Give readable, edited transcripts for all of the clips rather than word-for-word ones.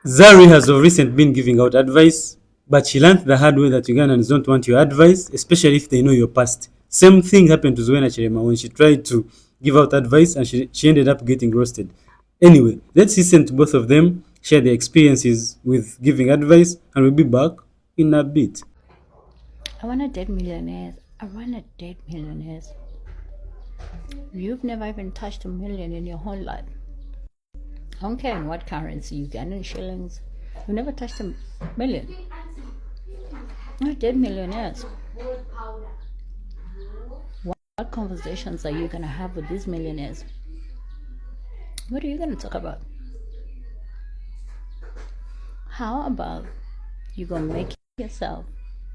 Zari has of recent been giving out advice, but she learned the hard way that Ugandans don't want your advice, especially if they know your past. Same thing happened to Zuena when she tried to give out advice and she ended up getting roasted. Anyway, let's listen to both of them share their experiences with giving advice, and we'll be back in a bit. I want to date millionaires. I want to date millionaires. You've never even touched a million in your whole life. I don't care in what currency, Ugandan shillings. You've never touched a million. I date millionaires. What conversations are you going to have with these millionaires? What are you going to talk about? How about you going to make yourself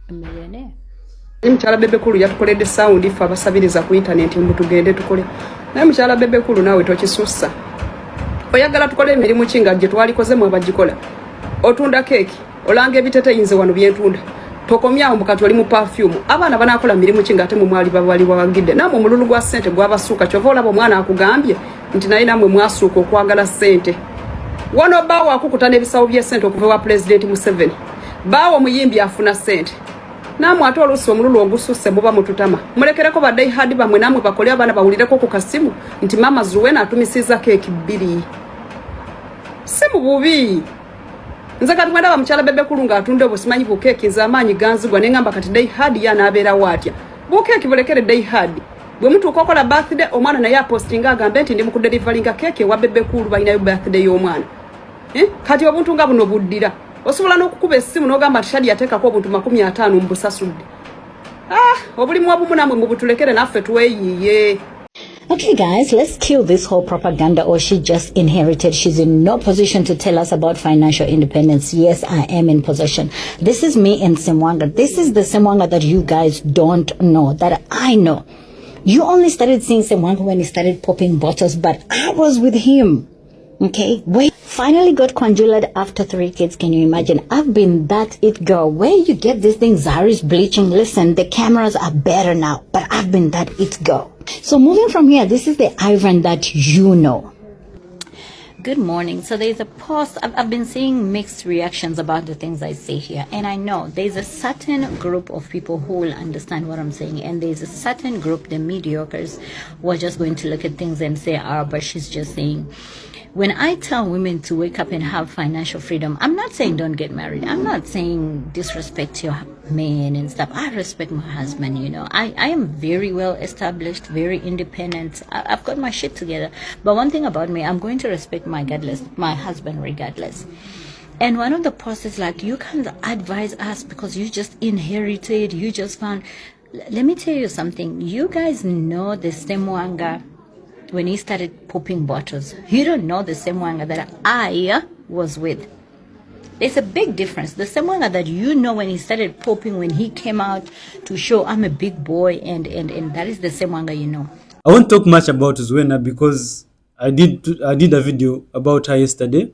a millionaire? Mchala bebe kulu yatukoledde sound ifa abasabiriza ku internet mbu tugende tukole. Naye mchala bebe kulu nawe tokisussa. Oyagala tukole emirimu kinga gye twalikoze mu abagikola. Otunda keki, olanga ebiteteeyinze wano byentunda. Tokomyawo mukati oli mu perfume. Abaana banakola mirimu kinga ate mu mwali babali wagidde. Namwe mululu gwa ssente gwabasuuka kyova olaba omwana akugambye nti naye namwe mwasuuka okwagala ssente. Wano bawo akukutana ebisawo by'essente okuva wa President Museveni. Bawo muyimbi afuna ssente. Namwe ate oluusi omululu ogususse muba mututama. Mulekereko badde hadi bamwe namwe bakole abaana bawulireko ku kasimu nti mama Zuena atumisiza keeki 2. Si mu bubi. Nze kati mwenda bamukyala bebe kulunga atunde obusimanyi bu keeki z'amaanyi ganzigwa ne ngamba kati day hadi yana abeera watya. Bu keeki bulekere day hadi. Bwe mtu ukokola birthday omwana naye apostinga agambe nti ndi mu kudelivaringa keeki wa bebe kulu balinayo birthday y'omwana. Kati obuntu nga buno buddira. Osobola n'okukuba essimu n'ogamba nti Shadi yateekako obuntu 50 mu busasudde. Obulimu obumu namwe mubutulekere naffe tweyiye. Okay, guys, let's kill this whole propaganda, or she just inherited. She's in no position to tell us about financial independence. Yes, I am in possession. This is me in Semwanga. This is the Semwanga that you guys don't know, that I know. You only started seeing Semwanga when he started popping bottles, but I was with him. Okay, wait. Finally got conjured after 3 kids. Can you imagine? I've been that it girl. Where you get this thing, Zari's bleaching. Listen, the cameras are better now, but I've been that it girl. So moving from here, this is the Ivan that you know. Good morning. So there's a post. I've been seeing mixed reactions about the things I say here. And I know there's a certain group of people who will understand what I'm saying. And there's a certain group, the mediocres, who are just going to look at things and say, but she's just saying. When I tell women to wake up and have financial freedom, I'm not saying don't get married. I'm not saying disrespect your man and stuff. I respect my husband, you know. I am very well established, very independent. I've got my shit together. But one thing about me, I'm going to respect my husband regardless. And one of the posts is like, you can't advise us because you just inherited, you just found. Let me tell you something. You guys know the Semwanga when he started popping bottles. You don't know the same Wanga that I was with. There's a big difference. The same Wanga that you know when he started popping, when he came out to show I'm a big boy, and that is the same Wanga you know. I won't talk much about Zuena because I did a video about her yesterday,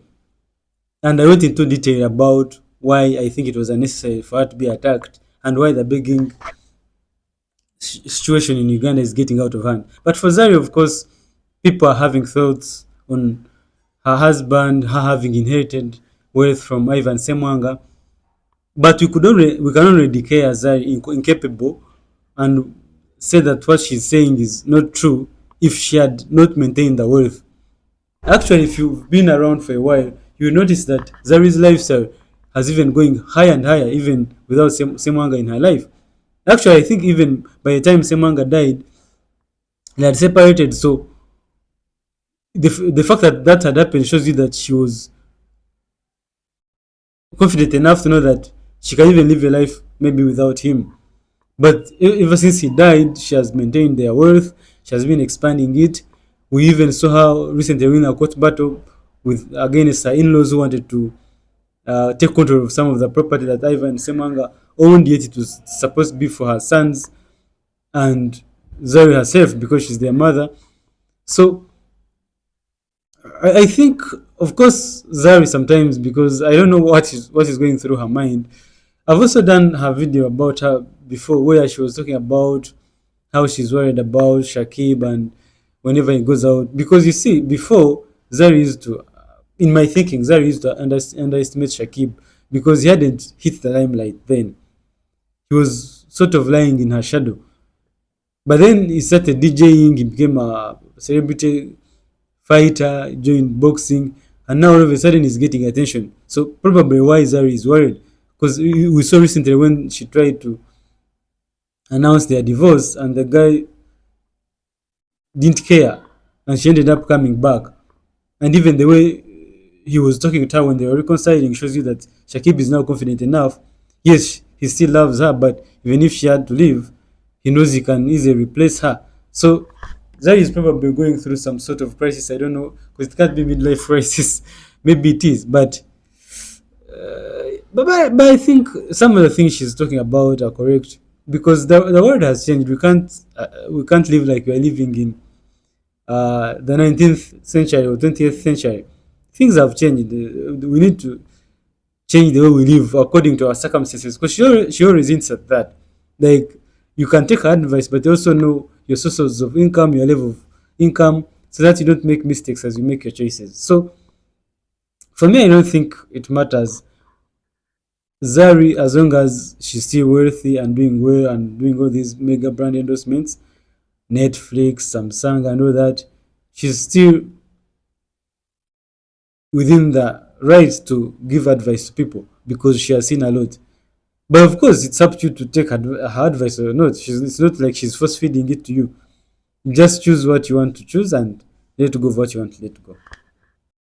and I went into detail about why I think it was unnecessary for her to be attacked and why the begging situation in Uganda is getting out of hand. But for Zari, of course, people are having thoughts on her husband, her having inherited wealth from Ivan Semwanga. But we can only declare Zari incapable and say that what she's saying is not true if she had not maintained the wealth. Actually, if you've been around for a while, you notice that Zari's lifestyle has even going higher and higher, even without Semwanga in her life. Actually, I think even by the time Semwanga died, they had separated, so the fact that had happened shows you that she was confident enough to know that she can even live a life maybe without him. But ever since he died, she has maintained their wealth. She has been expanding it. We even saw her recently win a court battle against her in-laws who wanted to take control of some of the property that Ivan Semwanga owned, yet it was supposed to be for her sons and Zari herself because she's their mother. So I think, of course, Zari sometimes, because I don't know what is going through her mind. I've also done her video about her before where she was talking about how she's worried about Shakib and whenever he goes out. Because you see, before, Zari used to in my thinking, Zari used to underestimate Shakib because he hadn't hit the limelight then. He was sort of lying in her shadow. But then he started DJing, he became a celebrity fighter, joined boxing, and now all of a sudden he's getting attention. So probably why Zari is worried. Because we saw recently when she tried to announce their divorce and the guy didn't care and she ended up coming back. And even the way he was talking to her when they were reconciling shows you that Shakib is now confident enough. Yes, he still loves her, but even if she had to leave, he knows he can easily replace her. So Zari is probably going through some sort of crisis. I don't know, because it can't be midlife crisis. Maybe it is, but I think some of the things she's talking about are correct because the world has changed. We can't live like we're living in the 19th century or 20th century. Things have changed. We need to change the way we live according to our circumstances. Because she always hints at that. Like, you can take her advice, but you also know your sources of income, your level of income, so that you don't make mistakes as you make your choices. So, for me, I don't think it matters. Zari, as long as she's still wealthy and doing well and doing all these mega brand endorsements, Netflix, Samsung, and all that, she's still within the right to give advice to people because she has seen a lot. But of course, it's up to you to take her advice or not. It's not like she's force feeding it to you. You just choose what you want to choose and let go of what you want to let go.